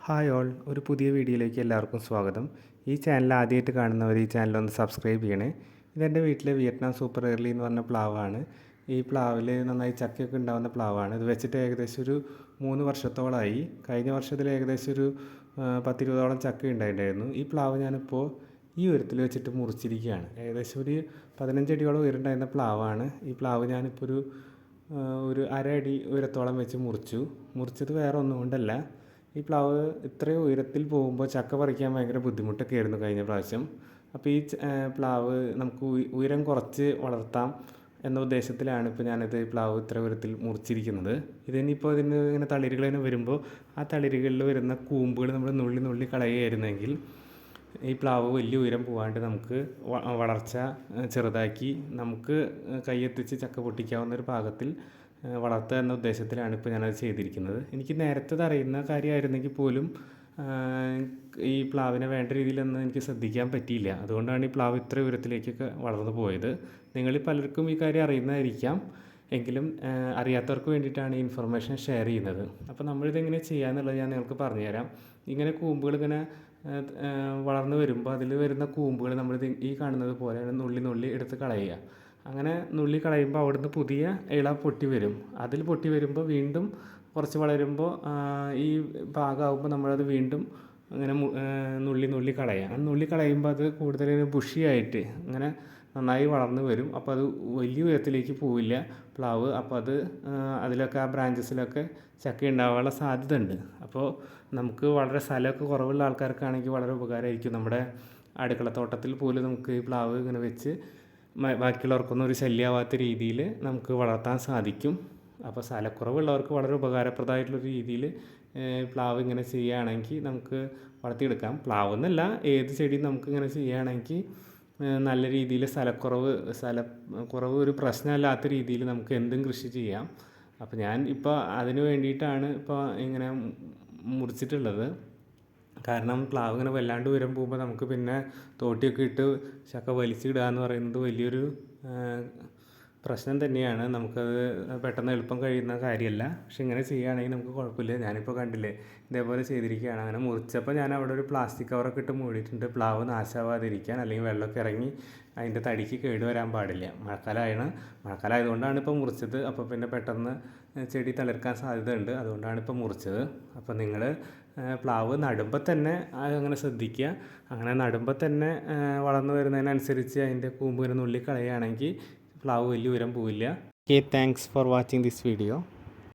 Hi all, ഒരു പുതിയ വീഡിയോയിലേക്ക് എല്ലാവർക്കും സ്വാഗതം. ഈ ചാനൽ ആദ്യമായിട്ട് കാണുന്നവർ ഈ ചാനൽ ഒന്ന് സബ്സ്ക്രൈബ് ചെയ്യണേ. ഇതെൻ്റെ വീട്ടിലെ വിയറ്റ്നാം സൂപ്പർ എയർലി എന്ന് പറഞ്ഞ പ്ലാവാണ്. ഈ പ്ലാവിൽ നന്നായി ചക്കയൊക്കെ ഉണ്ടാകുന്ന പ്ലാവാണ്. ഇത് വെച്ചിട്ട് ഏകദേശം ഒരു 3 വർഷത്തോളമായി. കഴിഞ്ഞ വർഷത്തിൽ ഏകദേശം ഒരു 10-20ഓളം ചക്ക ഉണ്ടായിട്ടുണ്ടായിരുന്നു. ഈ പ്ലാവ് ഞാനിപ്പോൾ ഈ ഉയരത്തിൽ വെച്ചിട്ട് മുറിച്ചിരിക്കുകയാണ്. ഏകദേശം ഒരു 15 അടിയോളം ഉയരമുണ്ടായിരുന്ന പ്ലാവാണ്. ഈ പ്ലാവ് ഞാനിപ്പോൾ ഒരു അര അടി ഉയരത്തോളം വെച്ച് മുറിച്ചത് വേറെ ഒന്നും കൊണ്ടല്ല. ഈ പ്ലാവ് ഇത്രയും ഉയരത്തിൽ പോകുമ്പോൾ ചക്ക പറിക്കാൻ ഭയങ്കര ബുദ്ധിമുട്ടൊക്കെ ആയിരുന്നു കഴിഞ്ഞ പ്രാവശ്യം. അപ്പോൾ ഈ പ്ലാവ് നമുക്ക് ഉയരം കുറച്ച് വളർത്താം എന്ന ഉദ്ദേശത്തിലാണ് ഇപ്പോൾ ഞാനിത് പ്ലാവ് ഇത്ര ഉയരത്തിൽ മുറിച്ചിരിക്കുന്നത്. ഇതിനിപ്പോൾ ഇങ്ങനെ തളിരുകൾ തന്നെ വരുമ്പോൾ ആ തളിരുകളിൽ വരുന്ന കൂമ്പുകൾ നമ്മൾ നുള്ളി കളയുകയായിരുന്നെങ്കിൽ ഈ പ്ലാവ് വലിയ ഉയരം പോകാണ്ട് നമുക്ക് വളർച്ച ചെറുതാക്കി നമുക്ക് കൈയെത്തിച്ച് ചക്ക പൊട്ടിക്കാവുന്ന ഒരു പാകത്തിൽ വളർത്തുക എന്ന ഉദ്ദേശത്തിലാണ് ഇപ്പോൾ ഞാനത് ചെയ്തിരിക്കുന്നത്. എനിക്ക് നേരത്തെ അറിയുന്ന കാര്യമായിരുന്നെങ്കിൽ പോലും ഈ പ്ലാവിനെ വേണ്ട രീതിയിലൊന്നും എനിക്ക് ശ്രദ്ധിക്കാൻ പറ്റിയില്ല. അതുകൊണ്ടാണ് ഈ പ്ലാവ് ഇത്ര ഉയരത്തിലേക്കൊക്കെ വളർന്നു പോയത്. നിങ്ങളിൽ പലർക്കും ഈ കാര്യം അറിയുന്നതായിരിക്കാം, എങ്കിലും അറിയാത്തവർക്ക് വേണ്ടിയിട്ടാണ് ഈ ഇൻഫർമേഷൻ ഷെയർ ചെയ്യുന്നത്. അപ്പോൾ നമ്മളിതെങ്ങനെ ചെയ്യാമെന്നുള്ളത് ഞാൻ നിങ്ങൾക്ക് പറഞ്ഞുതരാം. ഇങ്ങനെ കൂമ്പുകൾ ഇങ്ങനെ വളർന്നു വരുമ്പോൾ അതിൽ വരുന്ന കൂമ്പുകൾ നമ്മളിത് ഈ കാണുന്നത് പോലെ നുള്ളി എടുത്ത് കളയുക. അങ്ങനെ നുള്ളി കളയുമ്പോൾ അവിടുന്ന് പുതിയ ഇള പൊട്ടി വരും. അതിൽ പൊട്ടി വരുമ്പോൾ വീണ്ടും കുറച്ച് വളരുമ്പോൾ ഈ പാകമാകുമ്പോൾ നമ്മളത് വീണ്ടും അങ്ങനെ നുള്ളി കളയുക. നുള്ളി കളയുമ്പോൾ അത് കൂടുതൽ ബുഷിയായിട്ട് അങ്ങനെ നന്നായി വളർന്നു വരും. അപ്പോൾ അത് വലിയ ഉയരത്തിലേക്ക് പോവില്ല പ്ലാവ്. അപ്പോൾ അത് അതിലൊക്കെ ആ ബ്രാഞ്ചസിലൊക്കെ ചക്ക ഉണ്ടാകാനുള്ള സാധ്യത ഉണ്ട്. അപ്പോൾ നമുക്ക് വളരെ സ്ഥലമൊക്കെ കുറവുള്ള ആൾക്കാർക്കാണെങ്കിൽ വളരെ ഉപകാരമായിരിക്കും. നമ്മുടെ അടുക്കളത്തോട്ടത്തിൽ പോലും നമുക്ക് ഈ പ്ലാവ് ഇങ്ങനെ വെച്ച് ബാക്കിയുള്ളവർക്കൊന്നും ഒരു ശല്യമാവാത്ത രീതിയിൽ നമുക്ക് വളർത്താൻ സാധിക്കും. അപ്പോൾ സ്ഥലക്കുറവുള്ളവർക്ക് വളരെ ഉപകാരപ്രദമായിട്ടുള്ളൊരു രീതിയിൽ പ്ലാവ് ഇങ്ങനെ ചെയ്യുകയാണെങ്കിൽ നമുക്ക് വളർത്തിയെടുക്കാം. പ്ലാവ് എന്നല്ല, ഏത് ചെടിയും നമുക്കിങ്ങനെ ചെയ്യുകയാണെങ്കിൽ നല്ല രീതിയിൽ സ്ഥലക്കുറവ് ഒരു പ്രശ്നമല്ലാത്ത രീതിയിൽ നമുക്ക് എന്തും കൃഷി ചെയ്യാം. അപ്പോൾ ഞാൻ ഇപ്പോൾ അതിന് വേണ്ടിയിട്ടാണ് ഇപ്പോൾ ഇങ്ങനെ മുറിച്ചിട്ടുള്ളത്. കാരണം പ്ലാവ് ഇങ്ങനെ വല്ലാണ്ട് ഉയരം പോകുമ്പോൾ നമുക്ക് പിന്നെ തോട്ടിയൊക്കെ ഇട്ട് ചക്ക വലിച്ചിടുക എന്ന് പറയുന്നത് വലിയൊരു പ്രശ്നം തന്നെയാണ്. നമുക്കത് പെട്ടെന്ന് എളുപ്പം കഴിയുന്ന കാര്യമല്ല. പക്ഷെ ഇങ്ങനെ ചെയ്യുകയാണെങ്കിൽ നമുക്ക് കുഴപ്പമില്ല. ഞാനിപ്പോൾ കണ്ടില്ലേ, ഇതേപോലെ ചെയ്തിരിക്കുകയാണ്. അങ്ങനെ മുറിച്ചപ്പോൾ ഞാൻ അവിടെ ഒരു പ്ലാസ്റ്റിക് കവറൊക്കെ ഇട്ട് മൂടിയിട്ടുണ്ട്, പ്ലാവ് നാശമാവാതിരിക്കാൻ. അല്ലെങ്കിൽ വെള്ളമൊക്കെ ഇറങ്ങി അതിൻ്റെ തടിക്ക് കേടുവരാൻ പാടില്ല. മഴക്കാലമായതുകൊണ്ടാണ് ഇപ്പോൾ മുറിച്ചത്. അപ്പോൾ പിന്നെ പെട്ടെന്ന് ചെടി തളിർക്കാൻ സാധ്യതയുണ്ട്. അതുകൊണ്ടാണ് ഇപ്പോൾ മുറിച്ചത്. അപ്പോൾ നിങ്ങൾ പ്ലാവ് നടുമ്പോൾ തന്നെ അങ്ങനെ ശ്രദ്ധിക്കുക. അങ്ങനെ നടുമ്പോൾ തന്നെ വളർന്നു വരുന്നതിനനുസരിച്ച് അതിൻ്റെ കൂമ്പ് ഇങ്ങനെ നുള്ളി കളയുകയാണെങ്കിൽ പ്ലാവ് വലിയ ഉയരം പോവില്ല. Okay, thanks for watching this video.